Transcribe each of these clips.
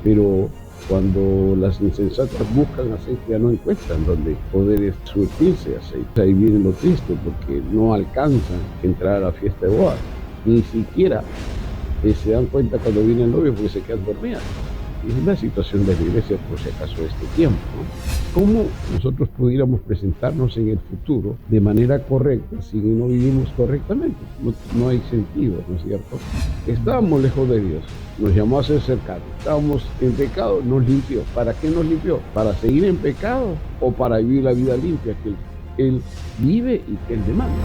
Pero cuando las insensatas buscan aceite ya no encuentran donde poder surtirse aceite. Ahí viene lo triste porque no alcanzan a entrar a la fiesta de bodas. Ni siquiera se dan cuenta cuando viene el novio porque se quedan dormidas. Y es la situación de la iglesia por si acaso de este tiempo, ¿no? ¿Cómo nosotros pudiéramos presentarnos en el futuro de manera correcta si no vivimos correctamente? No hay sentido, ¿no es cierto? Estábamos lejos de Dios, nos llamó a ser cercanos. Estábamos en pecado, nos limpió. ¿Para qué nos limpió? ¿Para seguir en pecado o para vivir la vida limpia que Él vive y que Él demanda?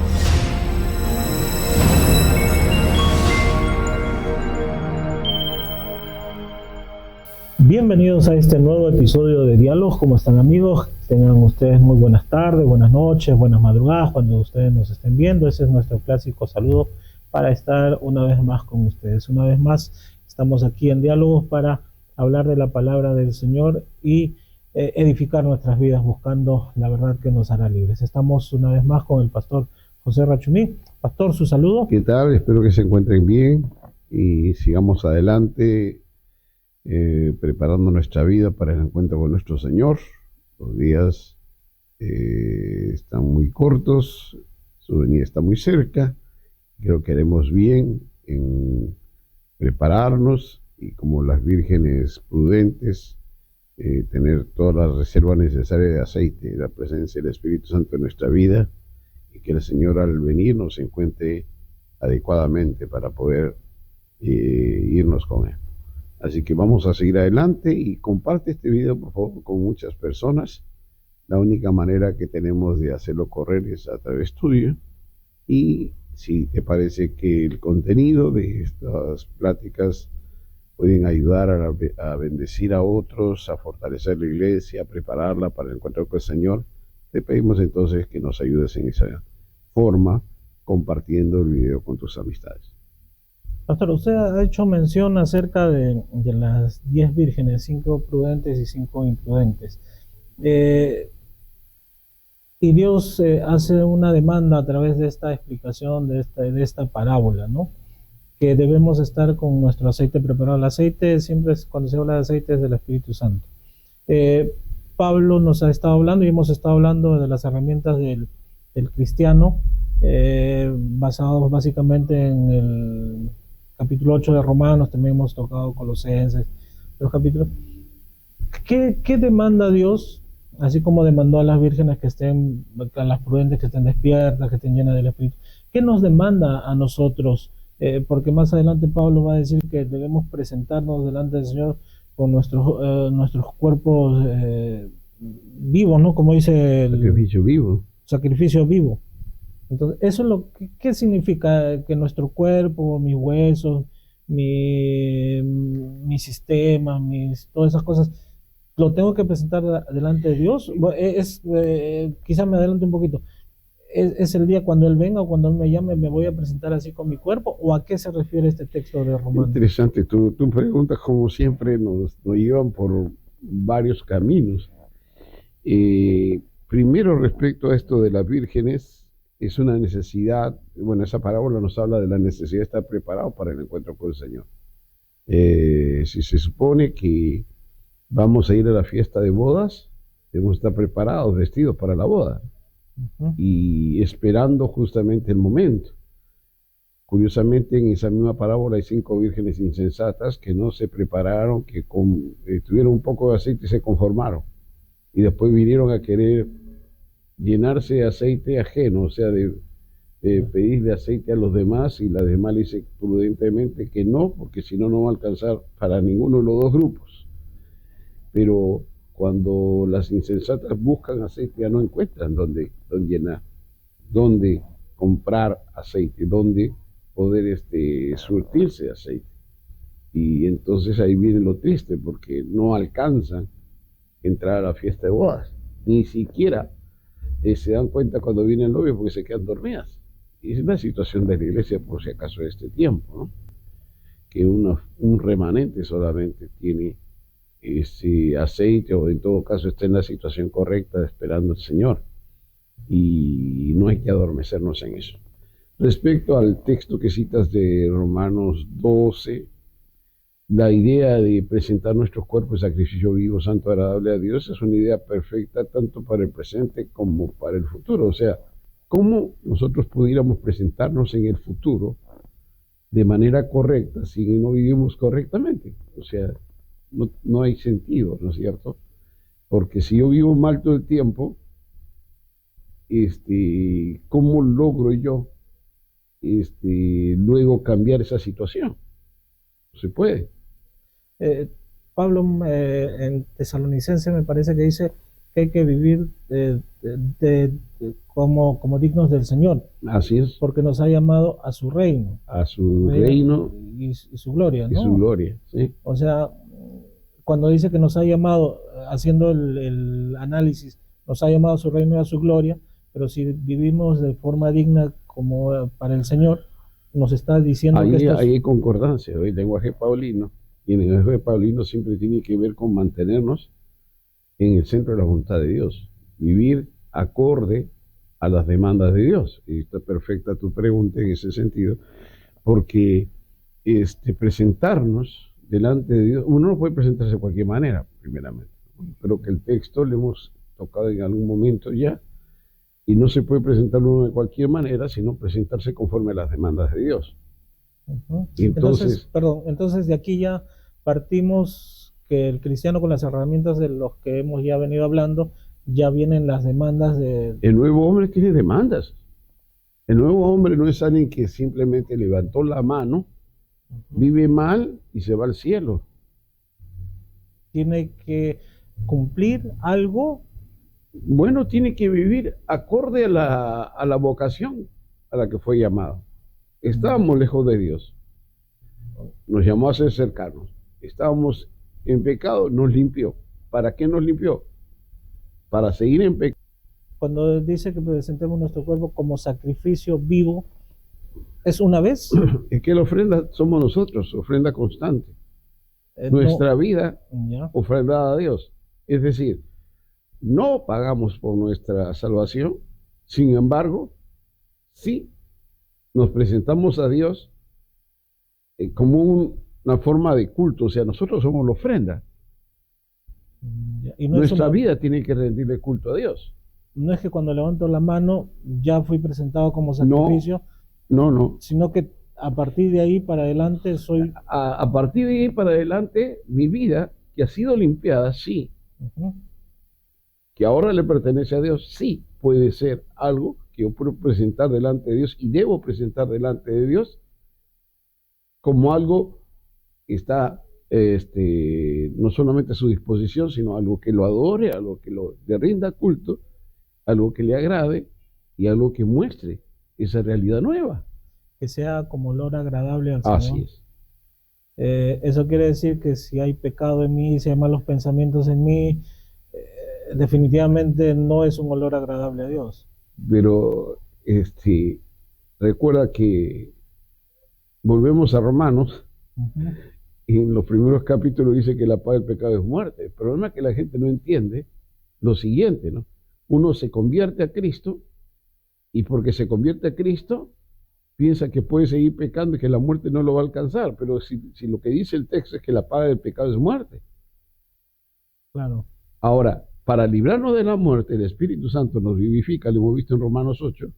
Bienvenidos a este nuevo episodio de Diálogos. ¿Cómo están, amigos? Tengan ustedes muy buenas tardes, buenas noches, buenas madrugadas cuando ustedes nos estén viendo. Ese es nuestro clásico saludo para estar una vez más con ustedes. Una vez más estamos aquí en Diálogos para hablar de la palabra del Señor y edificar nuestras vidas buscando la verdad que nos hará libres. Estamos una vez más con el pastor José Rachumí. Pastor, su saludo. ¿Qué tal? Espero que se encuentren bien y sigamos adelante. Preparando nuestra vida para el encuentro con nuestro Señor. Los días están muy cortos, su venida está muy cerca. Creo que haremos bien en prepararnos y, como las vírgenes prudentes, tener todas las reservas necesarias de aceite, la presencia del Espíritu Santo en nuestra vida, y que el Señor al venir nos encuentre adecuadamente para poder irnos con Él. Así que vamos a seguir adelante y comparte este video, por favor, con muchas personas. La única manera que tenemos de hacerlo correr es a través tuyo. Y si te parece que el contenido de estas pláticas pueden ayudar a bendecir a otros, a fortalecer la iglesia, a prepararla para el encuentro con el Señor, te pedimos entonces que nos ayudes en esa forma, compartiendo el video con tus amistades. Pastor, usted ha hecho mención acerca de las 10 vírgenes, 5 prudentes y 5 imprudentes. Y Dios hace una demanda a través de esta explicación, de esta parábola, ¿no? Que debemos estar con nuestro aceite preparado. El aceite, siempre cuando se habla de aceite, es del Espíritu Santo. Pablo nos ha estado hablando y hemos estado hablando de las herramientas del cristiano, basados básicamente en el capítulo 8 de Romanos. También hemos tocado Colosenses, los capítulos. ¿Qué demanda Dios? Así como demandó a las vírgenes a las prudentes que estén despiertas, que estén llenas del Espíritu. ¿Qué nos demanda a nosotros? Porque más adelante Pablo va a decir que debemos presentarnos delante del Señor con nuestros cuerpos vivos, ¿no? Como dice el sacrificio vivo. Sacrificio vivo. Entonces, eso es ¿qué significa? Que nuestro cuerpo, mis huesos, mi sistema, todas esas cosas, lo tengo que presentar delante de Dios. Quizá me adelante un poquito. ¿Es el día cuando Él venga o cuando Él me llame, me voy a presentar así con mi cuerpo? ¿O a qué se refiere este texto de Romanos? Interesante, tu preguntas, como siempre, nos llevan por varios caminos. Primero, respecto a esto de las vírgenes, es una necesidad. Bueno, esa parábola nos habla de la necesidad de estar preparado para el encuentro con el Señor. Si se supone que vamos a ir a la fiesta de bodas, debemos estar preparados, vestidos para la boda, y esperando justamente el momento. Curiosamente, en esa misma parábola hay 5 vírgenes insensatas que no se prepararon, que tuvieron un poco de aceite y se conformaron, y después vinieron a querer llenarse de aceite ajeno, o sea, de pedirle aceite a los demás, y la demás le dice prudentemente que no, porque si no, no va a alcanzar para ninguno de los dos grupos. Pero cuando las insensatas buscan aceite, ya no encuentran dónde llenar, dónde comprar aceite, dónde poder surtirse de aceite. Y entonces ahí viene lo triste, porque no alcanzan a entrar a la fiesta de bodas. Ni siquiera se dan cuenta cuando viene el novio porque se quedan dormidas. Y es la situación de la iglesia por si acaso de este tiempo, ¿no? Que un remanente solamente tiene ese aceite, o en todo caso está en la situación correcta esperando al Señor, y no hay que adormecernos en eso. Respecto al texto que citas de Romanos 12, la idea de presentar nuestros cuerpos en sacrificio vivo, santo, agradable a Dios, es una idea perfecta tanto para el presente como para el futuro. O sea, ¿cómo nosotros pudiéramos presentarnos en el futuro de manera correcta si no vivimos correctamente? O sea, no hay sentido, ¿no es cierto? Porque si yo vivo mal todo el tiempo, ¿cómo logro yo luego cambiar esa situación? No se puede. Pablo en Tesalonicense me parece que dice que hay que vivir como dignos del Señor. Así es. Porque nos ha llamado a su reino. A su reino y su gloria, ¿no? Y su gloria, sí. O sea, cuando dice que nos ha llamado, haciendo el análisis, nos ha llamado a su reino y a su gloria, pero si vivimos de forma digna como para el Señor, nos está diciendo ahí, que esto ahí hay concordancia, el lenguaje paulino, y el lenguaje paulino siempre tiene que ver con mantenernos en el centro de la voluntad de Dios, vivir acorde a las demandas de Dios. Y está perfecta tu pregunta en ese sentido, porque presentarnos delante de Dios, uno no puede presentarse de cualquier manera, primeramente. Creo que el texto lo hemos tocado en algún momento ya, y no se puede presentar uno de cualquier manera, sino presentarse conforme a las demandas de Dios. Entonces de aquí ya partimos que el cristiano, con las herramientas de los que hemos ya venido hablando, ya vienen las demandas de... El nuevo hombre tiene demandas. El nuevo hombre no es alguien que simplemente levantó la mano, vive mal y se va al cielo. Tiene que cumplir algo. Bueno, tiene que vivir acorde a la vocación a la que fue llamado. Estábamos lejos de Dios, nos llamó a ser cercanos. Estábamos en pecado, nos limpió. ¿Para qué nos limpió? Para seguir en pecado. Cuando dice que presentemos nuestro cuerpo como sacrificio vivo, ¿es una vez? Es que la ofrenda somos nosotros, ofrenda constante. Nuestra vida ofrendada a Dios. Es decir, no pagamos por nuestra salvación, sin embargo, sí nos presentamos a Dios como una forma de culto. O sea, nosotros somos la ofrenda. Y nuestra vida tiene que rendirle culto a Dios. No es que cuando levanto la mano ya fui presentado como sacrificio. No. Sino que a partir de ahí para adelante soy... A partir de ahí para adelante, mi vida, que ha sido limpiada, sí. Que ahora le pertenece a Dios, sí, puede ser algo que yo puedo presentar delante de Dios y debo presentar delante de Dios como algo que está no solamente a su disposición, sino algo que lo adore, algo que le rinda culto, algo que le agrade y algo que muestre esa realidad nueva. Que sea como olor agradable al Señor. Así es. Eso quiere decir que si hay pecado en mí, si hay malos pensamientos en mí, definitivamente no es un olor agradable a Dios. Pero recuerda que volvemos a Romanos, y en los primeros capítulos dice que la paga del pecado es muerte. El problema es que la gente no entiende lo siguiente, ¿no? Uno se convierte a Cristo, y porque se convierte a Cristo, piensa que puede seguir pecando y que la muerte no lo va a alcanzar. Pero si lo que dice el texto es que la paga del pecado es muerte. Claro. Ahora, para librarnos de la muerte, el Espíritu Santo nos vivifica, lo hemos visto en Romanos 8,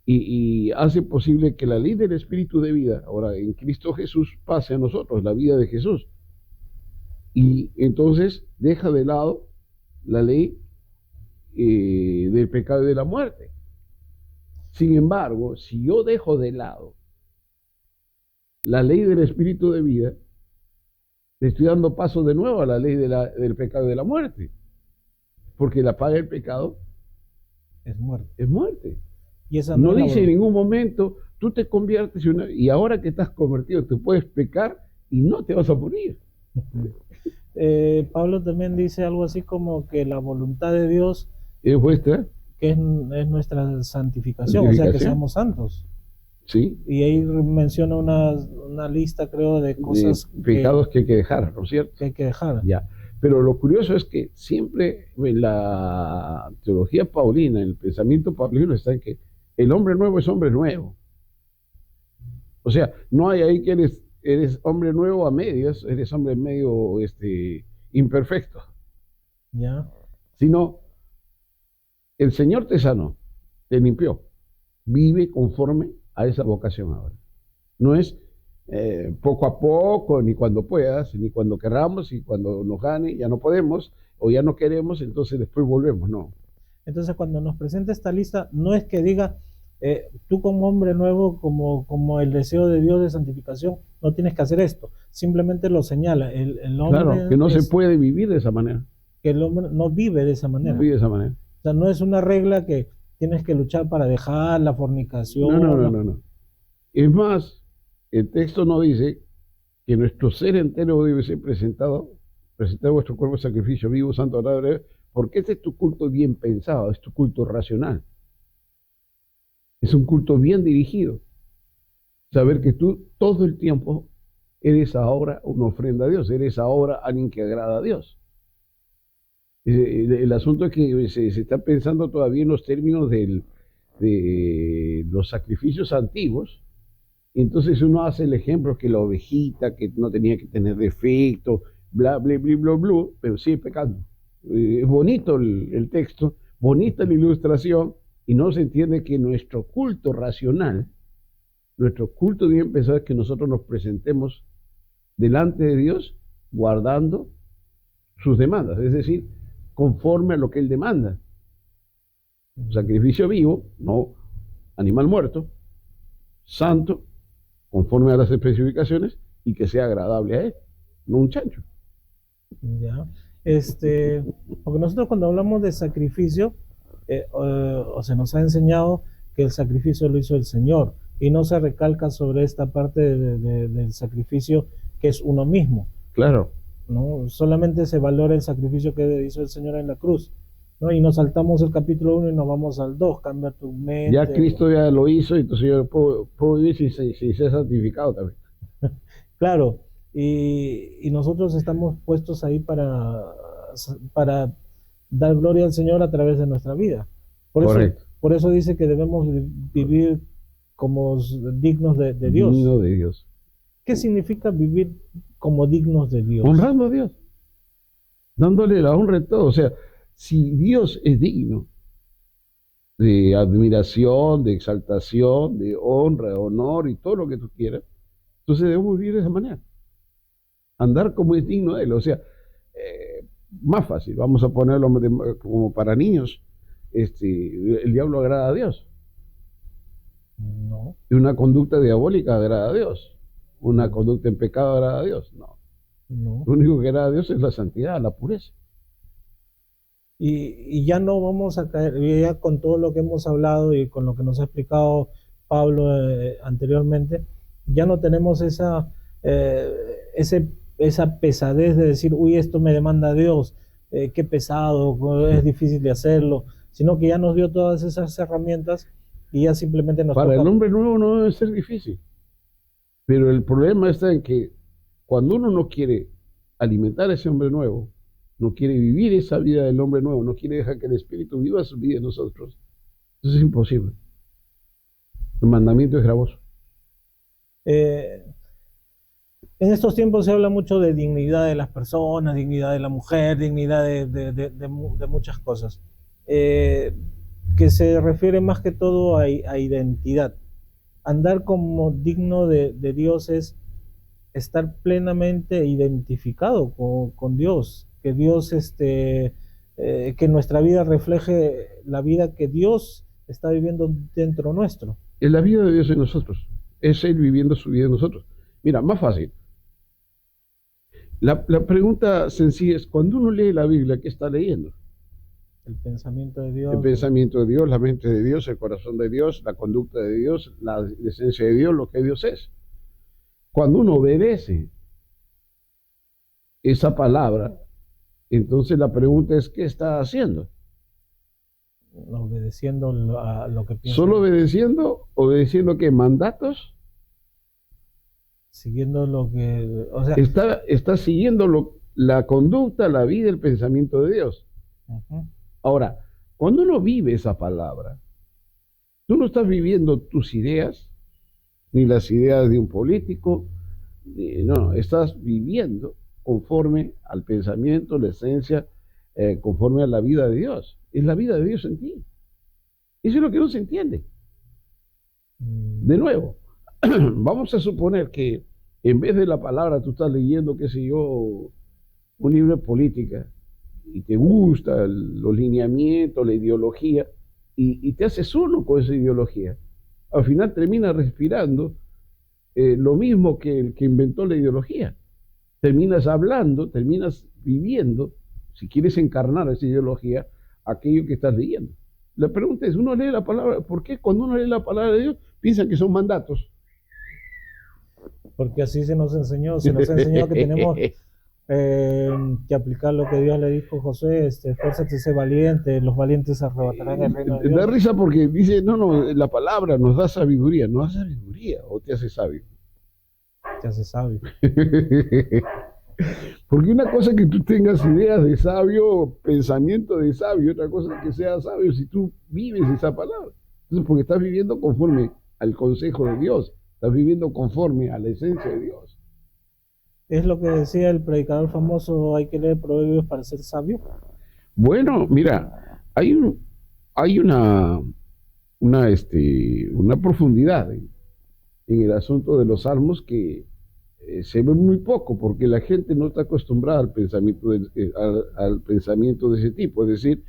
y hace posible que la ley del Espíritu de vida, ahora en Cristo Jesús, pase a nosotros, la vida de Jesús. Y entonces deja de lado la ley del pecado y de la muerte. Sin embargo, si yo dejo de lado la ley del Espíritu de vida, le estoy dando paso de nuevo a la ley del pecado y de la muerte. Porque la paga del pecado es muerte. Es muerte. Y esa no dice en ningún momento, tú te conviertes y ahora que estás convertido, tú puedes pecar y no te vas a morir. Pablo también dice algo así como que la voluntad de Dios es vuestra, que es nuestra santificación, o sea, que seamos santos. Sí. Y ahí menciona una lista, creo, de cosas, de pecados que hay que dejar, ¿no es cierto? Que hay que dejar. Ya. Pero lo curioso es que siempre en la teología paulina, en el pensamiento paulino, está en que el hombre nuevo es hombre nuevo. O sea, no hay ahí que eres eres hombre nuevo a medias, eres hombre medio imperfecto. Ya. Sino, el Señor te sanó, te limpió. Vive conforme a esa vocación ahora. No es poco a poco, ni cuando puedas, ni cuando querramos, y cuando nos gane, ya no podemos, o ya no queremos, entonces después volvemos, no. Entonces, cuando nos presenta esta lista, no es que diga, tú como hombre nuevo, como el deseo de Dios de santificación, no tienes que hacer esto. Simplemente lo señala. El hombre Claro, que no se puede vivir de esa manera. Que el hombre no vive de esa manera. No vive de esa manera. O sea, no es una regla que tienes que luchar para dejar la fornicación. No. Es más, el texto no dice que nuestro ser entero debe ser presentado vuestro cuerpo sacrificio vivo, santo, agradable, porque este es tu culto bien pensado, es tu culto racional. Es un culto bien dirigido. Saber que tú todo el tiempo eres ahora una ofrenda a Dios, eres ahora alguien que agrada a Dios. El asunto es que se está pensando todavía en los términos de los sacrificios antiguos. Entonces uno hace el ejemplo que la ovejita, que no tenía que tener defecto, bla, bla, bla, bla, bla, pero sigue pecando. Es bonito el texto, bonita la ilustración, y no se entiende que nuestro culto racional, nuestro culto bien pensado es que nosotros nos presentemos delante de Dios guardando sus demandas, es decir, conforme a lo que Él demanda. Sacrificio vivo, no animal muerto, santo, conforme a las especificaciones, y que sea agradable a Él, no un chancho. Ya. Porque nosotros cuando hablamos de sacrificio, o se nos ha enseñado que el sacrificio lo hizo el Señor, y no se recalca sobre esta parte del sacrificio que es uno mismo. Claro. ¿No? Solamente se valora el sacrificio que hizo el Señor en la cruz, ¿no? Y nos saltamos el capítulo 1 y nos vamos al 2, cambia tu mente. Ya Cristo ya lo hizo, entonces yo puedo vivir sin ser santificado también. Claro, y nosotros estamos puestos ahí para dar gloria al Señor a través de nuestra vida. Por eso dice que debemos vivir como dignos de Dios. Digno de Dios. ¿Qué significa vivir como dignos de Dios? Honrando a Dios, dándole la honra en todo. O sea, si Dios es digno de admiración, de exaltación, de honra, honor y todo lo que tú quieras, entonces debemos vivir de esa manera. Andar como es digno de Él. O sea, más fácil, vamos a ponerlo como para niños. El diablo agrada a Dios. No. Y una conducta diabólica agrada a Dios. Una conducta en pecado agrada a Dios. No. Lo único que agrada a Dios es la santidad, la pureza. Y ya no vamos a caer, ya con todo lo que hemos hablado y con lo que nos ha explicado Pablo anteriormente, ya no tenemos esa pesadez de decir, uy, esto me demanda Dios, qué pesado, es difícil de hacerlo, sino que ya nos dio todas esas herramientas y ya simplemente nos Para el hombre nuevo no debe ser difícil, pero el problema está en que cuando uno no quiere alimentar a ese hombre nuevo, no quiere vivir esa vida del hombre nuevo, no quiere dejar que el Espíritu viva su vida en nosotros, entonces es imposible. El mandamiento es gravoso. En estos tiempos se habla mucho de dignidad de las personas, dignidad de la mujer, dignidad de muchas cosas, que se refiere más que todo a identidad. Andar como digno de Dios es estar plenamente identificado con Dios, que Dios, que nuestra vida refleje la vida que Dios está viviendo dentro nuestro. Es la vida de Dios en nosotros, es Él viviendo su vida en nosotros. Mira, más fácil. La pregunta sencilla es, cuando uno lee la Biblia, ¿qué está leyendo? El pensamiento de Dios. El pensamiento de Dios, la mente de Dios, el corazón de Dios, la conducta de Dios, la esencia de Dios, lo que Dios es. Cuando uno obedece esa palabra, entonces la pregunta es, ¿qué está haciendo? Obedeciendo a lo que piensa. ¿Solo obedeciendo? ¿Obedeciendo qué? ¿Mandatos? Siguiendo lo que... O sea, está siguiendo la conducta, la vida, el pensamiento de Dios. Ahora, cuando uno vive esa palabra, tú no estás viviendo tus ideas, ni las ideas de un político, No, estás viviendo conforme al pensamiento, la esencia, conforme a la vida de Dios. Es la vida de Dios en ti. Eso es lo que no se entiende. De nuevo, vamos a suponer que en vez de la palabra tú estás leyendo, qué sé yo, un libro de política y te gusta los lineamientos, la ideología, y te haces uno con esa ideología. Al final terminas respirando lo mismo que el que inventó la ideología. Terminas hablando, terminas viviendo, si quieres encarnar esa ideología, aquello que estás leyendo. La pregunta es, uno lee la palabra, ¿por qué cuando uno lee la palabra de Dios piensan que son mandatos? Porque así se nos enseñó que tenemos que aplicar lo que Dios le dijo a José, esfuérzate, sé valiente, los valientes arrebatarán el reino de Dios. Da risa porque dice, no, la palabra nos da sabiduría, ¿no da sabiduría o te hace sabio? Te hace sabio. Porque una cosa es que tú tengas ideas de sabio, pensamiento de sabio, otra cosa es que seas sabio si tú vives esa palabra. Entonces, porque estás viviendo conforme al consejo de Dios, estás viviendo conforme a la esencia de Dios. Es lo que decía el predicador famoso, hay que leer Proverbios para ser sabio. Bueno, mira, hay una profundidad en el asunto de los salmos que se ve muy poco porque la gente no está acostumbrada al pensamiento al pensamiento de ese tipo. Es decir,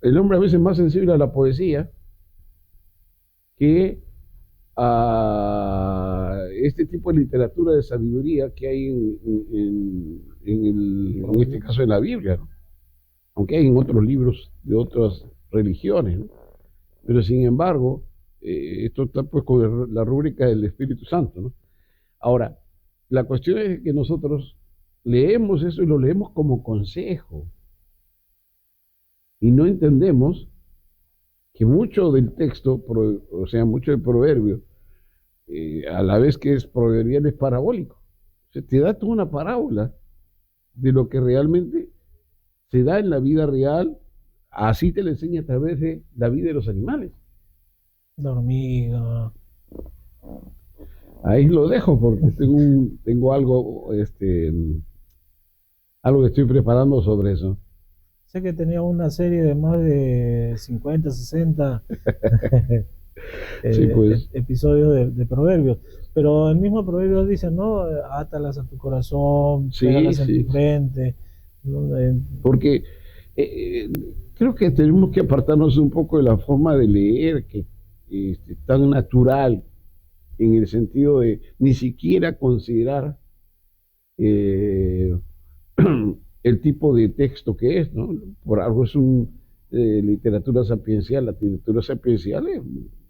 el hombre a veces es más sensible a la poesía que a este tipo de literatura de sabiduría que hay en este caso en la Biblia, ¿no? Aunque hay en otros libros de otras religiones, ¿no? Pero sin embargo, esto está pues con la rúbrica del Espíritu Santo, ¿no? Ahora, la cuestión es que nosotros leemos eso y lo leemos como consejo y no entendemos que mucho del texto, o sea, mucho del proverbio, a la vez que es proverbial, es parabólico. O sea, te da toda una parábola de lo que realmente se da en la vida real, así te lo enseña a través de la vida de los animales. La hormiga. Ahí lo dejo porque tengo algo, algo que estoy preparando sobre eso. Sé que tenía una serie de más de 50, 60 Sí, pues. episodios de proverbios, pero el mismo proverbio dice, ¿no? Átalas a tu corazón, Sí, pégalas en sí. tu frente, ¿no? Porque creo que tenemos que apartarnos un poco de la forma de leer que tan natural, en el sentido de ni siquiera considerar el tipo de texto que es, ¿no? Por algo es literatura sapiencial. La literatura sapiencial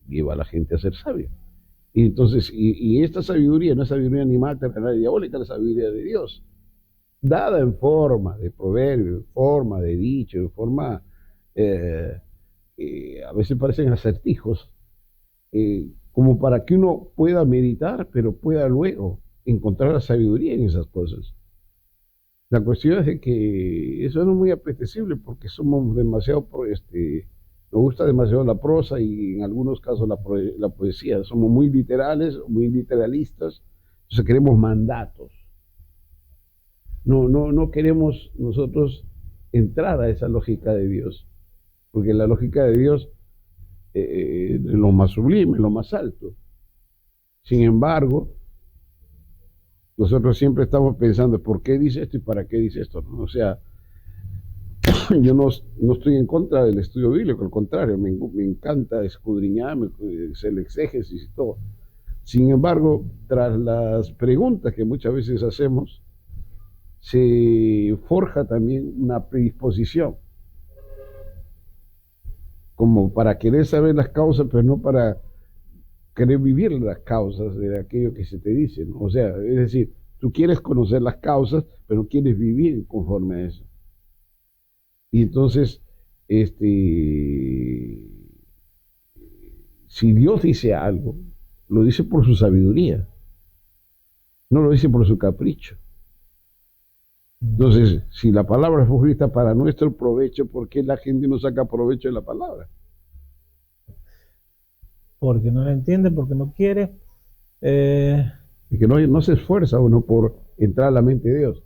lleva a la gente a ser sabia. Y entonces, y esta sabiduría no es sabiduría animal, terrenal y diabólica, es la sabiduría de Dios, dada en forma de proverbio, en forma de dicho, en forma, a veces parecen acertijos, como para que uno pueda meditar, pero pueda luego encontrar la sabiduría en esas cosas. La cuestión es de que eso no es muy apetecible porque somos demasiado, nos gusta demasiado la prosa y en algunos casos la poesía. Somos muy literales, muy literalistas, entonces queremos mandatos. No queremos nosotros entrar a esa lógica de Dios, porque la lógica de Dios es lo más sublime, lo más alto. Sin embargo, nosotros siempre estamos pensando ¿por qué dice esto y para qué dice esto? ¿No? O sea, yo no estoy en contra del estudio bíblico, al contrario, me encanta escudriñar, hacer el exégesis y todo. Sin embargo, tras las preguntas que muchas veces hacemos, se forja también una predisposición, como para querer saber las causas, pero no para querer vivir las causas de aquello que se te dice, ¿no? O sea, es decir, tú quieres conocer las causas, pero quieres vivir conforme a eso. Y entonces, si Dios dice algo, lo dice por su sabiduría, no lo dice por su capricho. Entonces, si la palabra fue escrita para nuestro provecho, ¿por qué la gente no saca provecho de la palabra? porque no la entiende, porque no quiere. Eh, Y que no se esfuerza uno por entrar a la mente de Dios.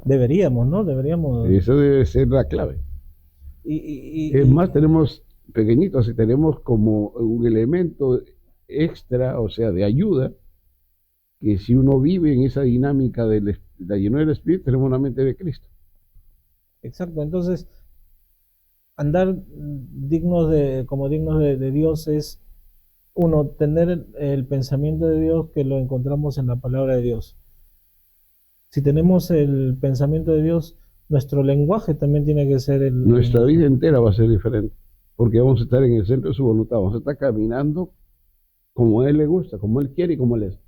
Deberíamos, ¿no? Deberíamos. Eso debe ser la clave. Y, y, Es y, más, tenemos pequeñitos y tenemos como un elemento extra, o sea, de ayuda, que si uno vive en esa dinámica de la llenura del Espíritu, tenemos una mente de Cristo. exacto, entonces andar como dignos de Dios es, uno, tener el pensamiento de Dios que lo encontramos en la palabra de Dios. Si tenemos el pensamiento de Dios, nuestro lenguaje también tiene que ser Nuestra vida entera va a ser diferente, porque vamos a estar en el centro de su voluntad, vamos a estar caminando como a Él le gusta, como Él quiere y como Él es.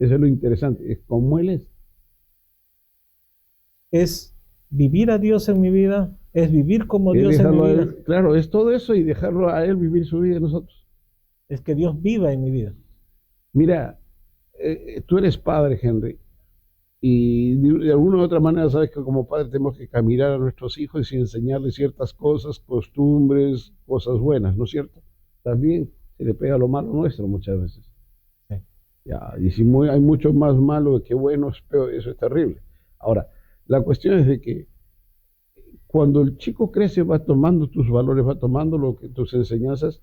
Eso es lo interesante, es como Él es. es vivir a Dios en mi vida, es vivir como Dios en mi Dejarlo a vida, Él, claro, es todo eso y dejarlo a Él vivir su vida en nosotros. es que Dios viva en mi vida. Mira, tú eres padre, Henry, y de alguna u otra manera sabes que como padre tenemos que caminar a nuestros hijos y enseñarles ciertas cosas, costumbres, cosas buenas, ¿no es cierto? También se le pega lo malo nuestro muchas veces. Sí. Ya, y si hay mucho más malo que bueno, eso es terrible. Ahora, la cuestión es de que cuando el chico crece va tomando tus valores, va tomando tus enseñanzas,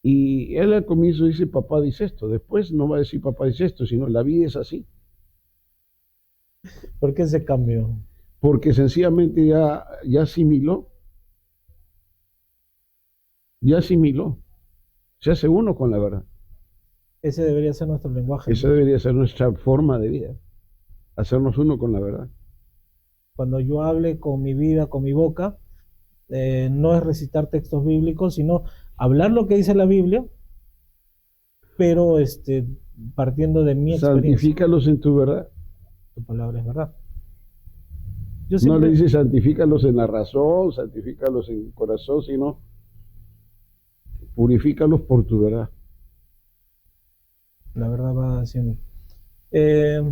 y él al comienzo dice, papá dice esto, después no va a decir papá dice esto, sino la vida es así. ¿Por qué ese cambio? Porque sencillamente ya asimiló, se hace uno con la verdad. Ese debería ser nuestro lenguaje, Esa ¿no? debería ser nuestra forma de vida, hacernos uno con la verdad. Cuando yo hable con mi vida, con mi boca, no es recitar textos bíblicos, sino hablar lo que dice la Biblia, pero partiendo de mi experiencia. Santifícalos en tu verdad. Tu palabra es verdad. Yo No siempre, le dice santifícalos en la razón, santifícalos en el corazón, sino purifícalos por tu verdad. la verdad va haciendo. Eh,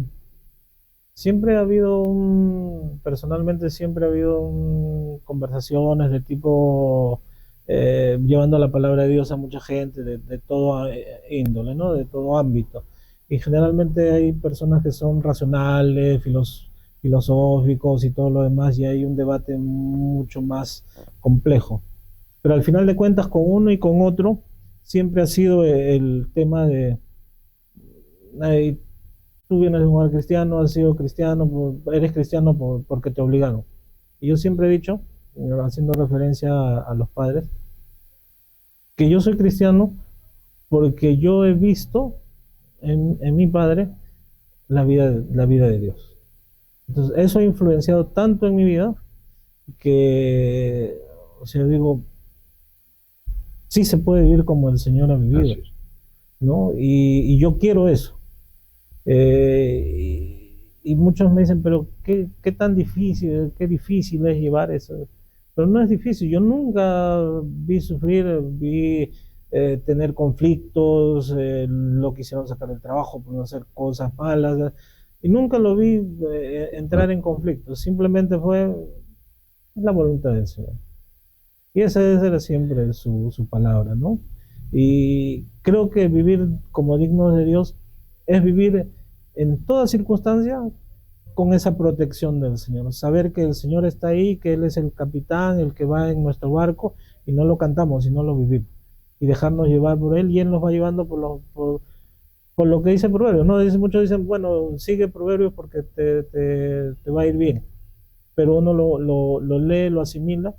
siempre ha habido personalmente siempre ha habido conversaciones de tipo llevando la palabra de Dios a mucha gente de todo índole, ¿no? De todo ámbito. Y generalmente hay personas que son racionales, filosóficos y todo lo demás, y hay un debate mucho más complejo. Pero al final de cuentas, con uno y con otro, siempre ha sido el tema de eh, tú vienes de un hogar cristiano, has sido cristiano, eres cristiano porque te obligaron. Y yo siempre he dicho, haciendo referencia a los padres, que yo soy cristiano porque yo he visto en mi padre la vida de Dios. Entonces, eso ha influenciado tanto en mi vida que, o sea, digo, sí se puede vivir como el Señor ha vivido, ¿no? Y yo quiero eso. Y muchos me dicen, pero qué tan difícil, qué difícil es llevar eso. Pero no es difícil. Yo nunca vi sufrir, vi tener conflictos, lo quisieron sacar del trabajo por no hacer cosas malas. Y nunca lo vi entrar en conflictos. Simplemente fue la voluntad del Señor. Y esa era siempre su palabra, ¿no? Y creo que vivir como dignos de Dios es vivir en toda circunstancia con esa protección del Señor. Saber que el Señor está ahí, que Él es el capitán, el que va en nuestro barco, y no lo cantamos, sino lo vivimos. Y dejarnos llevar por Él, y Él nos va llevando por lo que dice Proverbios, ¿no? Muchos dicen, bueno, sigue Proverbios porque te va a ir bien. Pero uno lo lee, lo asimila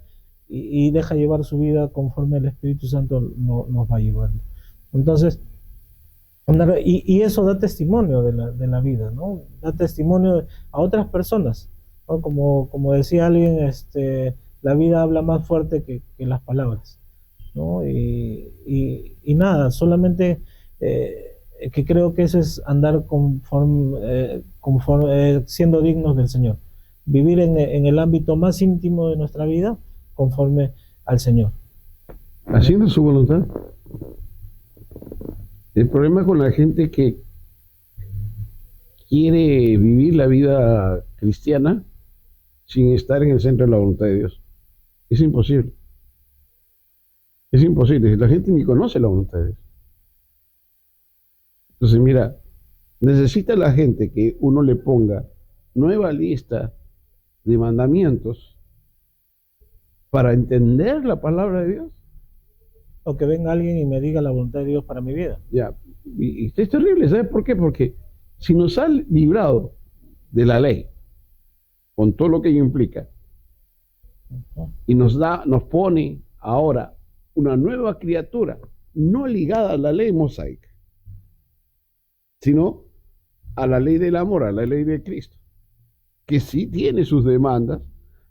y deja llevar su vida conforme el Espíritu Santo nos va llevando. Entonces, y eso da testimonio de la vida, ¿no? Da testimonio a otras personas, ¿no? Como decía alguien, la vida habla más fuerte que las palabras, ¿no? Y nada, solamente que creo que eso es andar siendo dignos del Señor. Vivir en el ámbito más íntimo de nuestra vida conforme al Señor. Haciendo su voluntad. El problema con la gente que quiere vivir la vida cristiana sin estar en el centro de la voluntad de Dios. Es imposible. Es imposible, la gente ni conoce la voluntad de Dios. Entonces, mira, necesita la gente que uno le ponga nueva lista de mandamientos para entender la palabra de Dios. O que venga alguien y me diga la voluntad de Dios para mi vida. Ya, y es terrible, ¿sabes por qué? Porque si nos ha librado de la ley, con todo lo que ello implica, y nos pone ahora una nueva criatura, no ligada a la ley mosaica, sino a la ley del amor, a la ley de Cristo, que sí tiene sus demandas,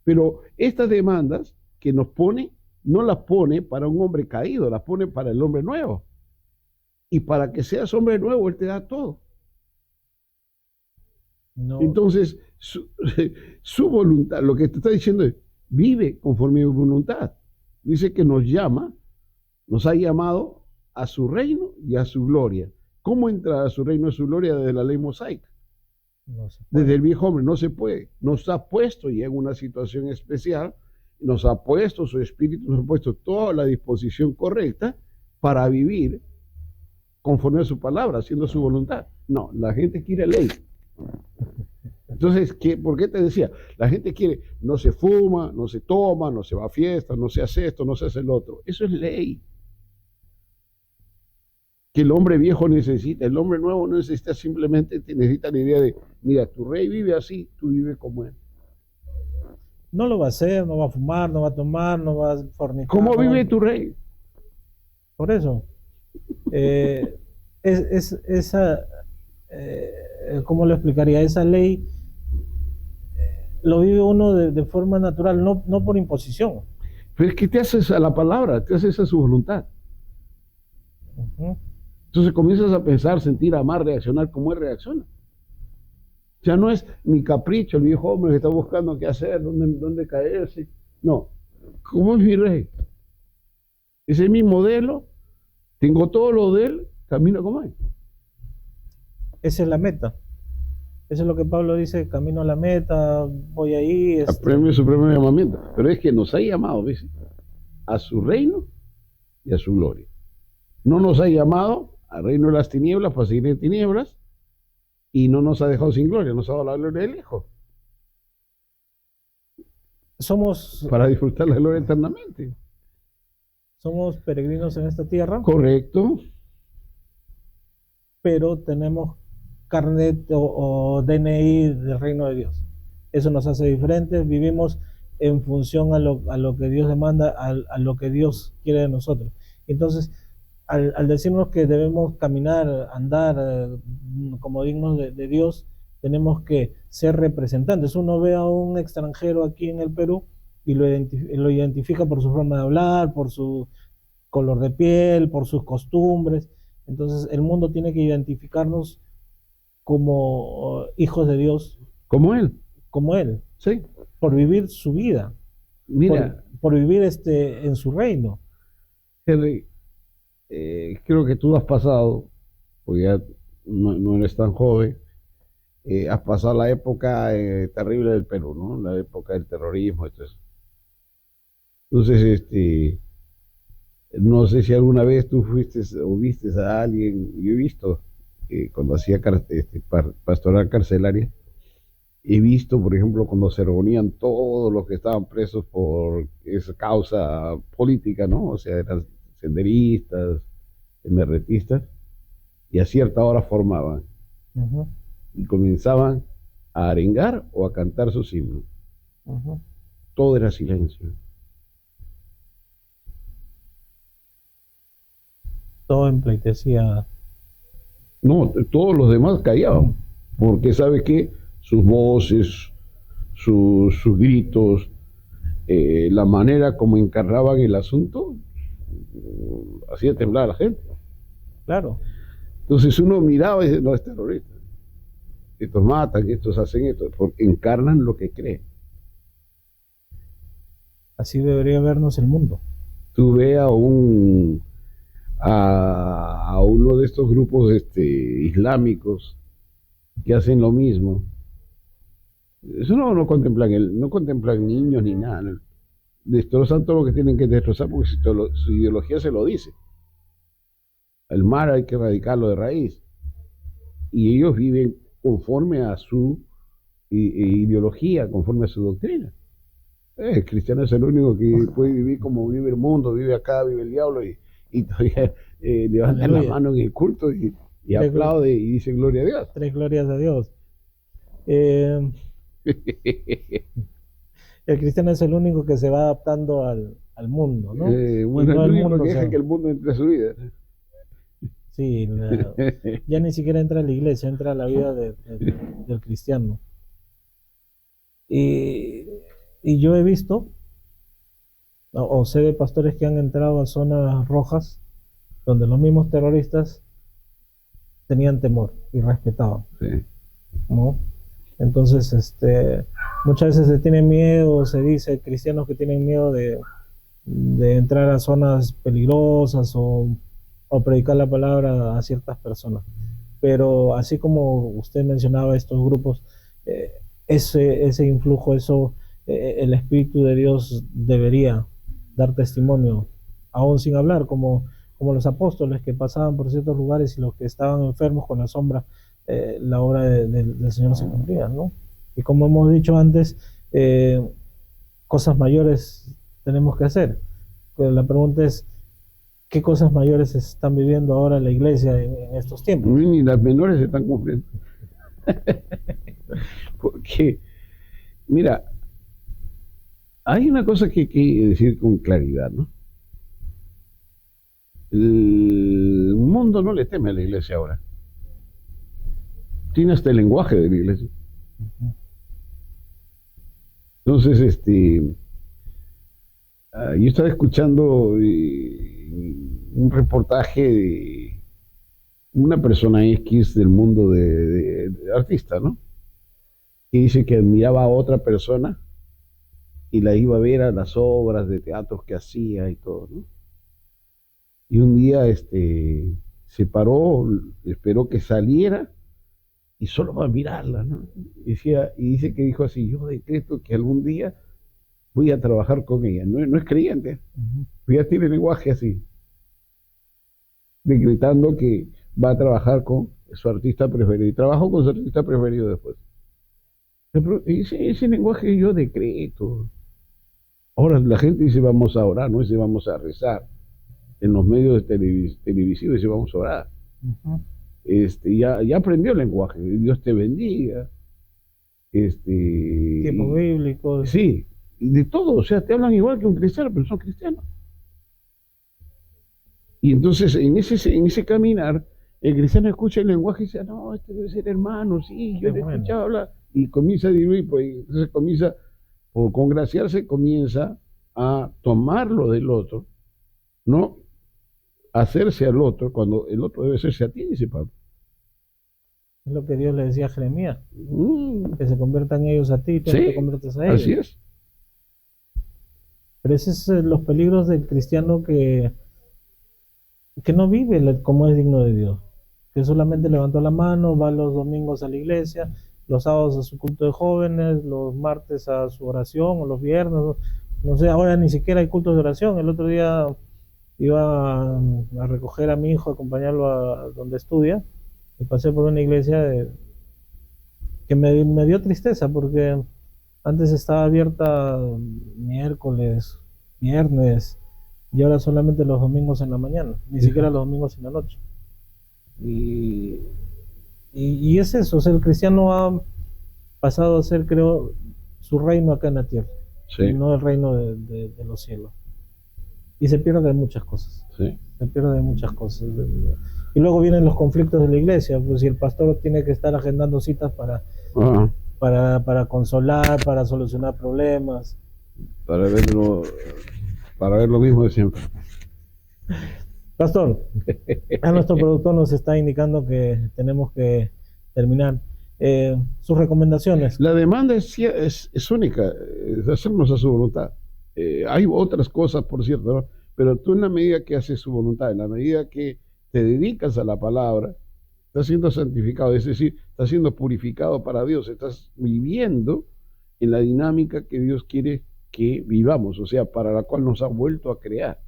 pero estas demandas que nos pone, no las pone para un hombre caído, las pone para el hombre nuevo. Y para que seas hombre nuevo, Él te da todo. No. Entonces, su voluntad, lo que te está diciendo es, vive conforme a mi voluntad. Dice que nos ha llamado a su reino y a su gloria. ¿Cómo entrar a su reino y a su gloria desde la ley mosaica? No desde el viejo hombre, no se puede. Nos ha puesto y en una situación especial, nos ha puesto su espíritu, nos ha puesto toda la disposición correcta para vivir conforme a su palabra, haciendo su voluntad. No, la gente quiere ley. Entonces, ¿por qué te decía? La gente quiere, no se fuma, no se toma, no se va a fiestas, no se hace esto, no se hace el otro. Eso es ley. Que el hombre viejo necesita, el hombre nuevo no necesita, simplemente necesita la idea de, mira, tu rey vive así, tú vives como él. No lo va a hacer, no va a fumar, no va a tomar, no va a fornicar. ¿Cómo vive tu rey? Por eso. ¿Cómo lo explicaría? Esa ley lo vive uno de forma natural, no por imposición. Pero es que te haces a la palabra, te haces a su voluntad. Entonces comienzas a pensar, sentir, amar, reaccionar como él reacciona. Ya no es mi capricho, el viejo hombre que está buscando qué hacer, dónde caerse. No, ¿cómo es mi rey? Ese es mi modelo, tengo todo lo de él, camino como él. Esa es la meta. Eso es lo que Pablo dice, camino a la meta, voy ahí. Premio supremo llamamiento. Pero es que nos ha llamado, ¿ves? A su reino y a su gloria. No nos ha llamado al reino de las tinieblas para seguir en tinieblas y no nos ha dejado sin gloria, nos ha dado la gloria del Hijo. Para disfrutar la gloria eternamente. Somos peregrinos en esta tierra. Correcto. Pero tenemos carnet o DNI del reino de Dios. Eso nos hace diferentes, vivimos en función a lo que Dios demanda, a lo que Dios quiere de nosotros. Entonces, al decirnos que debemos caminar, andar como dignos de Dios, tenemos que ser representantes. Uno ve a un extranjero aquí en el Perú y lo identifica por su forma de hablar, por su color de piel, por sus costumbres. Entonces el mundo tiene que identificarnos como hijos de Dios. Como Él. Como Él. Sí. Por vivir su vida. Mira. Por vivir en su reino. Henry, creo que tú has pasado, porque ya no eres tan joven, has pasado la época terrible del Perú, ¿no? La época del terrorismo, entonces, no sé si alguna vez tú fuiste o viste a alguien, yo he visto, cuando hacía pastoral carcelaria, he visto, por ejemplo, cuando se reunían todos los que estaban presos por esa causa política, ¿no? O sea, eran senderistas, emerretistas, y a cierta hora formaban y comenzaban a arengar o a cantar sus himnos. Todo era silencio. Todo en pleitesía. No, todos los demás callaban, porque ¿sabe qué? Sus voces, sus gritos, la manera como encarnaban el asunto, hacía temblar a la gente. Claro. Entonces uno miraba y dice, no, es terrorista. Estos matan, estos hacen esto, porque encarnan lo que creen. Así debería vernos el mundo. Tú ve a uno de estos grupos islámicos que hacen lo mismo. Eso no contemplan niños ni nada, ¿no? destrozan todo lo que tienen que destrozar porque su ideología se lo dice. El mal hay que erradicarlo de raíz. Y ellos viven conforme a su ideología, conforme a su doctrina. El cristiano es el único que puede vivir como vive el mundo, vive acá, vive el diablo y todavía levantan la mano en el culto y aplaude y dice gloria a Dios. Tres glorias a Dios. El cristiano es el único que se va adaptando al mundo, ¿no? Bueno, no el único que deja sea, que el mundo entre a su vida. Sí, ya ni siquiera entra a la iglesia, entra a la vida del cristiano. Y yo he visto, o sé de pastores que han entrado a zonas rojas, donde los mismos terroristas tenían temor y respetaban, Sí. ¿no? Entonces, muchas veces se tiene miedo, se dice cristianos que tienen miedo de entrar a zonas peligrosas o predicar la palabra a ciertas personas. Pero así como usted mencionaba estos grupos, ese influjo, el Espíritu de Dios debería dar testimonio, aún sin hablar, como los apóstoles que pasaban por ciertos lugares y los que estaban enfermos con la sombra, la obra del Señor se cumplía, ¿no? Y como hemos dicho antes, cosas mayores tenemos que hacer. Pero la pregunta es, ¿qué cosas mayores están viviendo ahora la iglesia en estos tiempos? Ni las menores se están cumpliendo. Porque, mira, hay una cosa que hay que decir con claridad, ¿no? El mundo no le teme a la iglesia ahora. Tiene hasta el lenguaje de la iglesia. Entonces, yo estaba escuchando un reportaje de una persona X del mundo de artista, ¿no? Que dice que admiraba a otra persona y la iba a ver a las obras de teatro que hacía y todo, ¿no? Y un día se paró, esperó que saliera y solo va a mirarla, ¿no? Y dice que dijo así: yo decreto que algún día voy a trabajar con ella. No es creyente, pero ya tiene lenguaje así, decretando que va a trabajar con su artista preferido. Y trabajó con su artista preferido después. Pero ese lenguaje yo decreto. Ahora la gente dice vamos a orar, no dice vamos a rezar. En los medios televisivos dice vamos a orar. Ya aprendió el lenguaje. Dios te bendiga. Tiempos bíblicos. Sí, de todo. O sea, te hablan igual que un cristiano, pero son cristianos. Y entonces en ese caminar, el cristiano escucha el lenguaje y dice: no, este debe ser hermano, sí, yo le he escuchado hablar. Y comienza a diluir, pues entonces comienza, por congraciarse, comienza a tomarlo del otro, no hacerse al otro, cuando el otro debe hacerse a ti, dice Pablo. Es lo que Dios le decía a Jeremías, que se conviertan ellos a ti y tú no te conviertes a ellos. Así es. Pero esos son los peligros del cristiano que no vive como es digno de Dios, que solamente levantó la mano, va los domingos a la iglesia, los sábados a su culto de jóvenes, los martes a su oración, o los viernes, no sé, ahora ni siquiera hay cultos de oración. El otro día iba a recoger a mi hijo, a acompañarlo a donde estudia, y pasé por una iglesia que me dio tristeza, porque antes estaba abierta miércoles, viernes, y ahora solamente los domingos en la mañana, ni siquiera los domingos en la noche. Y es eso, o sea, el cristiano ha pasado a ser, creo, su reino acá en la tierra, y no el reino de los cielos. Y se pierde muchas cosas. Sí. Se pierde muchas cosas. Y luego vienen los conflictos de la iglesia, pues si el pastor tiene que estar agendando citas para consolar, para solucionar problemas. Para ver lo mismo de siempre. Pastor, a nuestro productor nos está indicando que tenemos que terminar. Sus recomendaciones. La demanda es única, es hacernos a su voluntad. Hay otras cosas, por cierto, ¿no? Pero tú, en la medida que haces su voluntad, en la medida que te dedicas a la palabra, estás siendo santificado, es decir, estás siendo purificado para Dios, estás viviendo en la dinámica que Dios quiere que vivamos, o sea, para la cual nos ha vuelto a crear.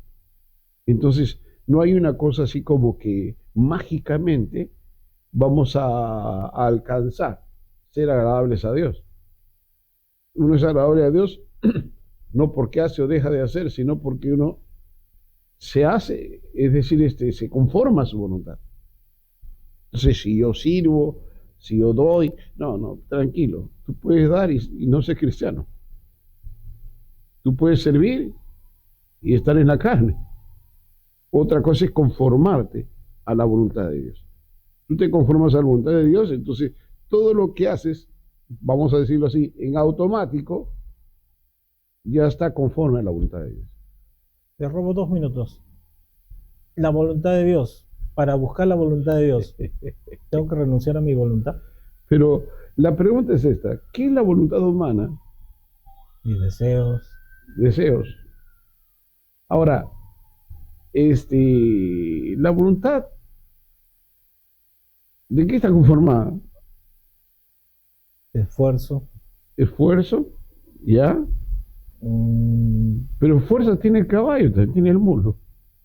Entonces, no hay una cosa así como que mágicamente vamos a alcanzar ser agradables a Dios. Uno es agradable a Dios no porque hace o deja de hacer, sino porque uno se hace, es decir, se conforma a su voluntad. Entonces, si yo sirvo, si yo doy, no, tranquilo, tú puedes dar y no ser cristiano. Tú puedes servir y estar en la carne. Otra cosa es conformarte a la voluntad de Dios. Tú te conformas a la voluntad de Dios, entonces todo lo que haces, vamos a decirlo así, en automático, ya está conforme a la voluntad de Dios. Te robo 2 minutos. La voluntad de Dios. Para buscar la voluntad de Dios, ¿tengo que renunciar a mi voluntad? Pero la pregunta es esta: ¿qué es la voluntad humana? Mis deseos. Deseos. Ahora, la voluntad, ¿de qué está conformada? Esfuerzo. Esfuerzo, ¿ya? Pero fuerza tiene el caballo, también tiene el mulo,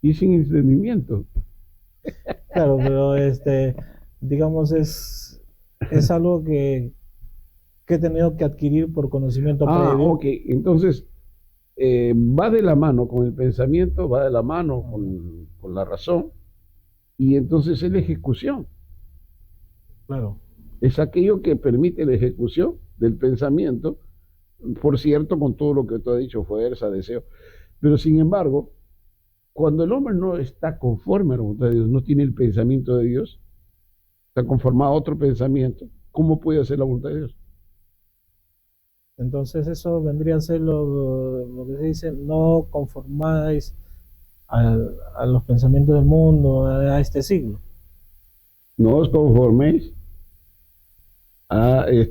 y sin entendimiento. Claro, pero digamos, es algo que he tenido que adquirir por conocimiento previo. Ok, entonces va de la mano con el pensamiento, va de la mano con la razón, y entonces es la ejecución. Claro. Es aquello que permite la ejecución del pensamiento, por cierto, con todo lo que tú has dicho, fuerza, deseo. Pero sin embargo, cuando el hombre no está conforme a la voluntad de Dios, no tiene el pensamiento de Dios, está conformado a otro pensamiento, ¿cómo puede hacer la voluntad de Dios? Entonces eso vendría a ser lo que se dice: no conformáis a los pensamientos del mundo, a este siglo. No os conforméis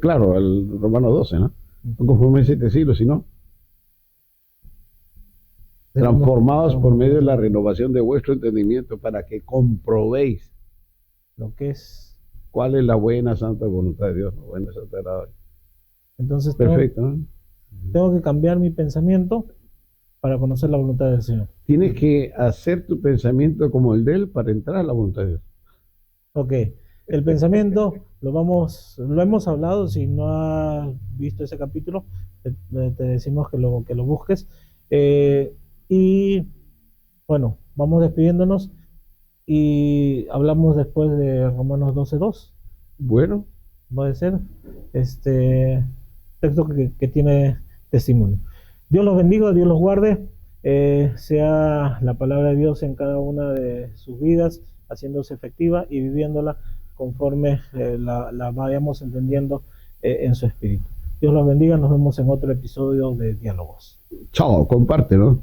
claro, al Romano 12, ¿no? No conforméis a este siglo, sino transformados por medio de la renovación de vuestro entendimiento, para que comprobéis lo que es, cuál es la buena santa voluntad de Dios, la buena santa agradable. Entonces perfecto, ¿no? Tengo que cambiar mi pensamiento para conocer la voluntad del Señor. Tienes que hacer tu pensamiento como el de Él para entrar a la voluntad de Dios. Ok, el pensamiento lo hemos hablado. Si no has visto ese capítulo, te decimos que lo busques. Y bueno, vamos despidiéndonos y hablamos después de Romanos 12:2. Bueno, puede ser texto que tiene testimonio. Dios los bendiga, Dios los guarde, sea la palabra de Dios en cada una de sus vidas, haciéndose efectiva y viviéndola conforme la vayamos entendiendo en su espíritu. Dios los bendiga, nos vemos en otro episodio de Diálogos. Chao, compártelo.